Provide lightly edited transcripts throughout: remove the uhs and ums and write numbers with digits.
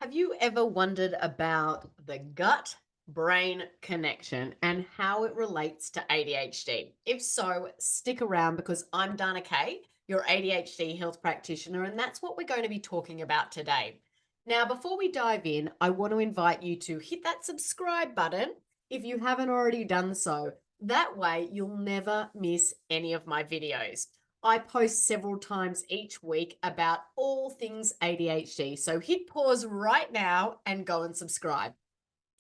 Have you ever wondered about the gut brain connection and how it relates to ADHD? If so, stick around because I'm Dana Kay, your ADHD health practitioner, and that's what we're going to be talking about today. Now, before we dive in, I want to invite you to hit that subscribe button if you haven't already done so. That way, you'll never miss any of my videos. I post several times each week about all things ADHD. So hit pause right now and go and subscribe.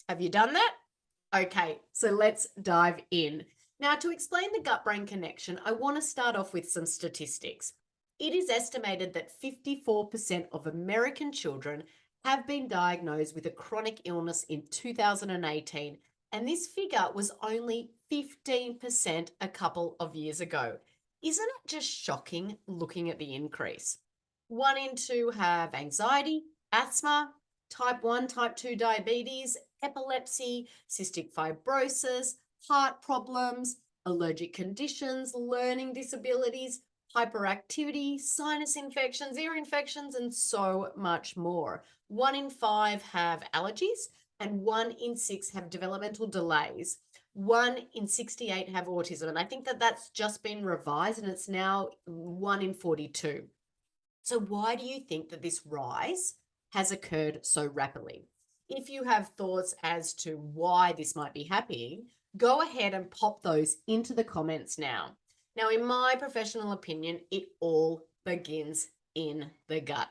Have you done that? Okay, so let's dive in. Now, to explain the gut brain connection, I want to start off with some statistics. It is estimated that 54% of American children have been diagnosed with a chronic illness in 2018, and this figure was only 15% a couple of years ago. Isn't it just shocking looking at the increase? One in two have anxiety, asthma, type 1, type 2 diabetes, epilepsy, cystic fibrosis, heart problems, allergic conditions, learning disabilities, hyperactivity, sinus infections, ear infections, and so much more. One in five have allergies, and one in six have developmental delays. One in 68 have autism. And I think that that's just been revised and it's now one in 42. So, why do you think that this rise has occurred so rapidly? If you have thoughts as to why this might be happening, go ahead and pop those into the comments now. Now, in my professional opinion, it all begins in the gut.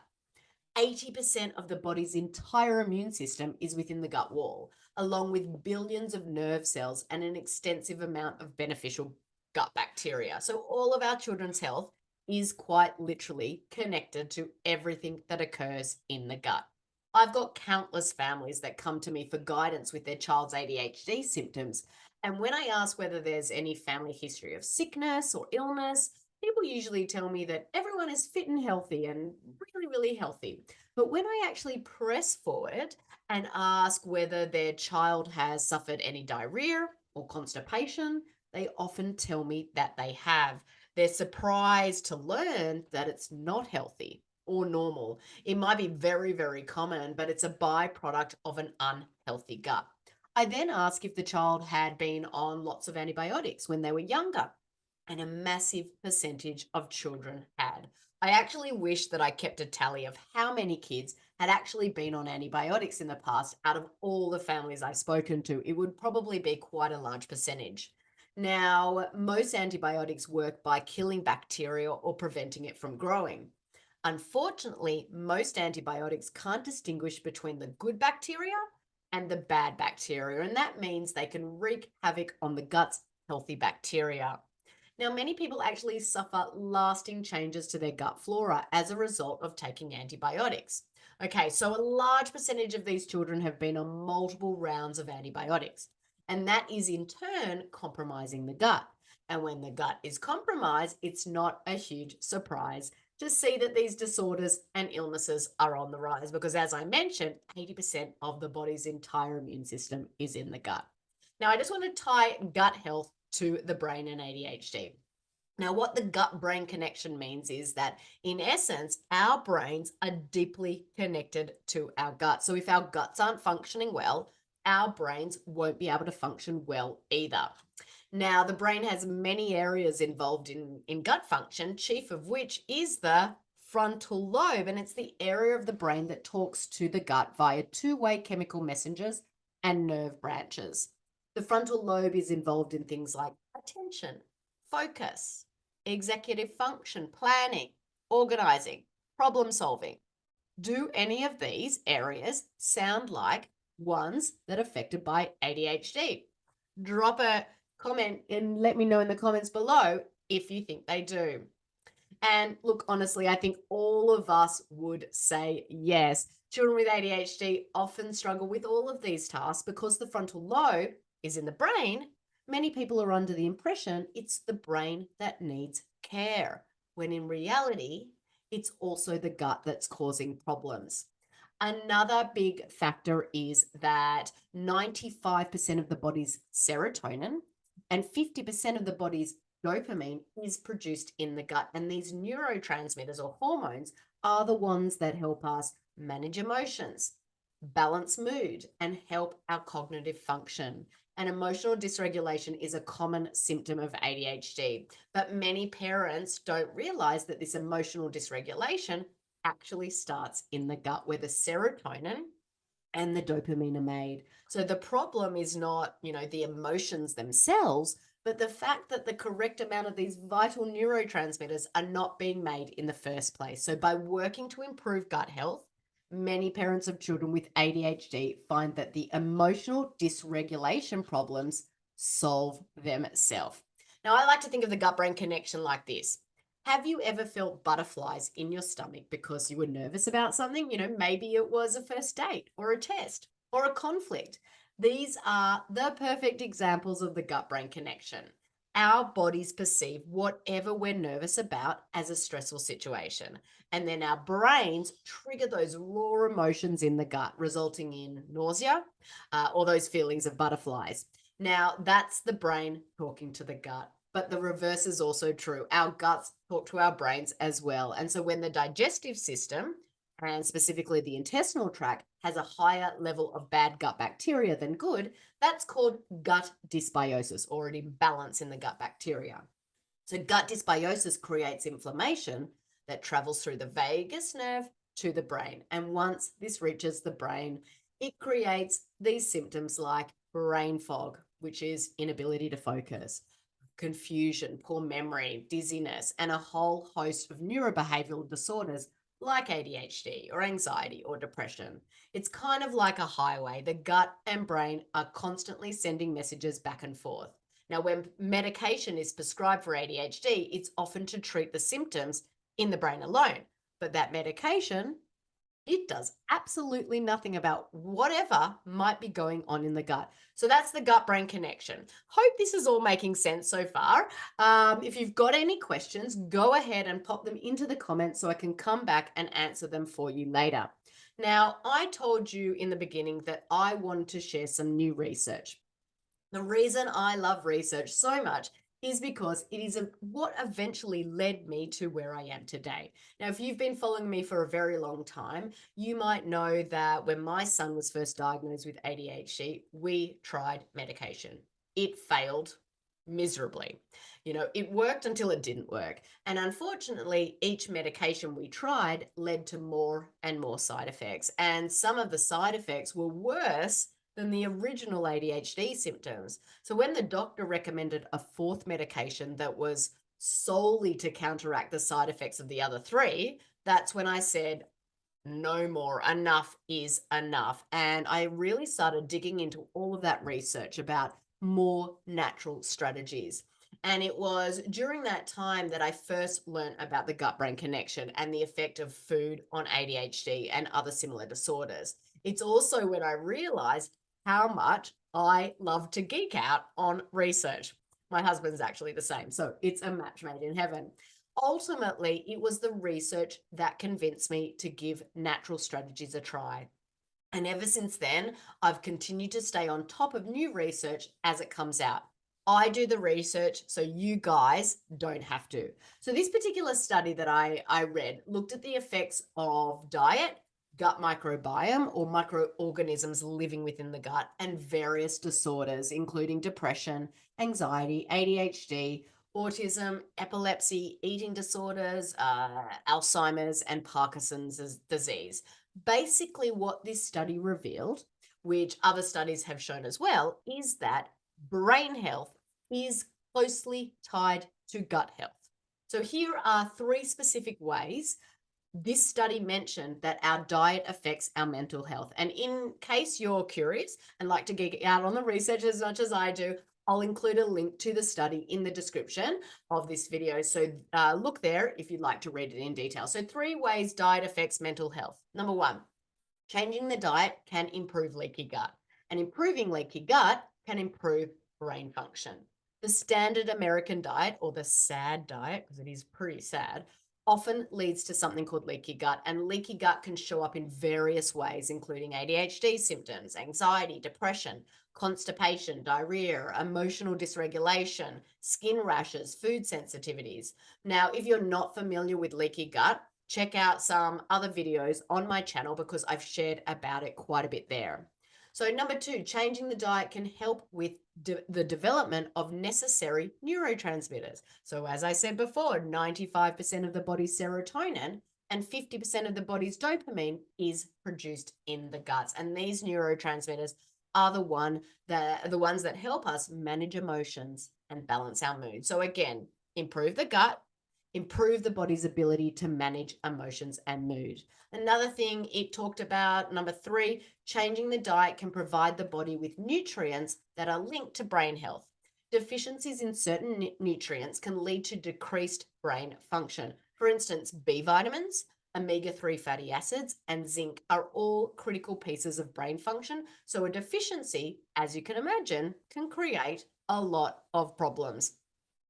80% of the body's entire immune system is within the gut wall, along with billions of nerve cells and an extensive amount of beneficial gut bacteria. So, all of our children's health is quite literally connected to everything that occurs in the gut. I've got countless families that come to me for guidance with their child's ADHD symptoms. And when I ask whether there's any family history of sickness or illness, people usually tell me that everyone is fit and healthy and really, really healthy. But when I actually press forward and ask whether their child has suffered any diarrhea or constipation, they often tell me that they have. They're surprised to learn that it's not healthy or normal. It might be very, very common, but it's a byproduct of an unhealthy gut. I then ask if the child had been on lots of antibiotics when they were younger, and a massive percentage of children had. I actually wish that I kept a tally of how many kids had actually been on antibiotics in the past out of all the families I've spoken to. It would probably be quite a large percentage. Now, most antibiotics work by killing bacteria or preventing it from growing. Unfortunately, most antibiotics can't distinguish between the good bacteria and the bad bacteria, and that means they can wreak havoc on the gut's healthy bacteria. Now, many people actually suffer lasting changes to their gut flora as a result of taking antibiotics. Okay, so a large percentage of these children have been on multiple rounds of antibiotics, and that is in turn compromising the gut. And when the gut is compromised, it's not a huge surprise to see that these disorders and illnesses are on the rise because, as I mentioned, 80% of the body's entire immune system is in the gut. Now, I just want to tie gut health to the brain and ADHD. Now, what the gut brain connection means is that, in essence, our brains are deeply connected to our gut. So, if our guts aren't functioning well, our brains won't be able to function well either. Now, the brain has many areas involved in gut function, chief of which is the frontal lobe. And it's the area of the brain that talks to the gut via two-way chemical messengers and nerve branches. The frontal lobe is involved in things like attention, focus, executive function, planning, organizing, problem solving. Do any of these areas sound like ones that are affected by ADHD? Drop a comment and let me know in the comments below if you think they do. And look, honestly, I think all of us would say yes. Children with ADHD often struggle with all of these tasks because the frontal lobe is in the brain. Many people are under the impression it's the brain that needs care, when in reality, it's also the gut that's causing problems. Another big factor is that 95% of the body's serotonin and 50% of the body's dopamine is produced in the gut. And these neurotransmitters or hormones are the ones that help us manage emotions, balance mood, and help our cognitive function. And emotional dysregulation is a common symptom of ADHD, but many parents don't realize that this emotional dysregulation actually starts in the gut where the serotonin and the dopamine are made. So the problem is not, the emotions themselves, but the fact that the correct amount of these vital neurotransmitters are not being made in the first place. So by working to improve gut health, many parents of children with ADHD find that the emotional dysregulation problems solve themselves. Now, I like to think of the gut brain connection like this. Have you ever felt butterflies in your stomach because you were nervous about something? Maybe it was a first date or a test or a conflict. These are the perfect examples of the gut brain connection. Our bodies perceive whatever we're nervous about as a stressful situation. And then our brains trigger those raw emotions in the gut, resulting in nausea or those feelings of butterflies. Now, that's the brain talking to the gut. But the reverse is also true. Our guts talk to our brains as well. And so when the digestive system, and specifically the intestinal tract, has a higher level of bad gut bacteria than good, that's called gut dysbiosis, or an imbalance in the gut bacteria. So gut dysbiosis creates inflammation that travels through the vagus nerve to the brain. And once this reaches the brain, it creates these symptoms like brain fog, which is inability to focus, confusion, poor memory, dizziness, and a whole host of neurobehavioral disorders like ADHD or anxiety or depression. It's kind of like a highway. The gut and brain are constantly sending messages back and forth. Now, when medication is prescribed for ADHD, it's often to treat the symptoms in the brain alone. But that medication, it does absolutely nothing about whatever might be going on in the gut. So that's the gut brain connection. Hope this is all making sense so far. If you've got any questions, go ahead and pop them into the comments so I can come back and answer them for you later. Now, I told you in the beginning that I wanted to share some new research. The reason I love research so much is because it is what eventually led me to where I am today. Now, if you've been following me for a very long time, you might know that when my son was first diagnosed with ADHD, we tried medication. It failed miserably. It worked until it didn't work. And unfortunately, each medication we tried led to more and more side effects. And some of the side effects were worse than the original ADHD symptoms. So when the doctor recommended a fourth medication that was solely to counteract the side effects of the other three, that's when I said, no more, enough is enough. And I really started digging into all of that research about more natural strategies. And it was during that time that I first learned about the gut brain connection and the effect of food on ADHD and other similar disorders. It's also when I realized how much I love to geek out on research. My husband's actually the same. So it's a match made in heaven. Ultimately, it was the research that convinced me to give natural strategies a try. And ever since then, I've continued to stay on top of new research as it comes out. I do the research so you guys don't have to. So, this particular study that I read looked at the effects of diet, gut microbiome, or microorganisms living within the gut, and various disorders, including depression, anxiety, ADHD, autism, epilepsy, eating disorders, Alzheimer's, and Parkinson's disease. Basically, what this study revealed, which other studies have shown as well, is that brain health is closely tied to gut health. So, here are three specific ways this study mentioned that our diet affects our mental health. And in case you're curious and like to geek out on the research as much as I do, I'll include a link to the study in the description of this video. So look there if you'd like to read it in detail. So 3 ways diet affects mental health. Number 1, changing the diet can improve leaky gut. And improving leaky gut can improve brain function. The standard American diet, or the SAD diet, because it is pretty sad, often leads to something called leaky gut. And leaky gut can show up in various ways, including ADHD symptoms, anxiety, depression, constipation, diarrhea, emotional dysregulation, skin rashes, food sensitivities. Now, if you're not familiar with leaky gut, check out some other videos on my channel because I've shared about it quite a bit there. So, number two, changing the diet can help with the development of necessary neurotransmitters. So, as I said before, 95% of the body's serotonin and 50% of the body's dopamine is produced in the guts. And these neurotransmitters are the ones that help us manage emotions and balance our mood. So, again, improve the gut, improve the body's ability to manage emotions and mood. Another thing it talked about, number three, changing the diet can provide the body with nutrients that are linked to brain health. Deficiencies in certain nutrients can lead to decreased brain function. For instance, B vitamins, omega-3 fatty acids, and zinc are all critical pieces of brain function. So, a deficiency, as you can imagine, can create a lot of problems.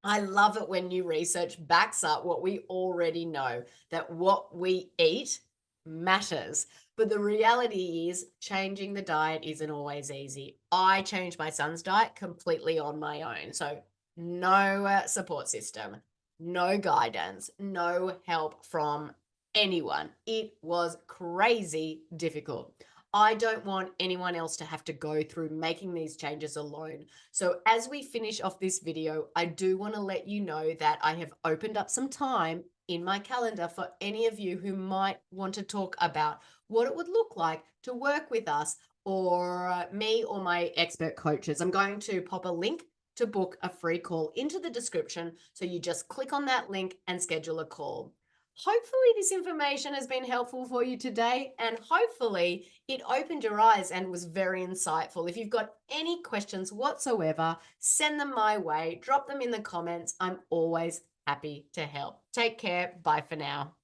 I love it when new research backs up what we already know, that what we eat matters. But the reality is, changing the diet isn't always easy. I changed my son's diet completely on my own. So, no support system, no guidance, no help from anyone. It was crazy difficult. I don't want anyone else to have to go through making these changes alone. So, as we finish off this video, I do want to let you know that I have opened up some time in my calendar for any of you who might want to talk about what it would look like to work with us or me or my expert coaches. I'm going to pop a link to book a free call into the description. So, you just click on that link and schedule a call. Hopefully, this information has been helpful for you today, and hopefully, it opened your eyes and was very insightful. If you've got any questions whatsoever, send them my way, drop them in the comments. I'm always happy to help. Take care. Bye for now.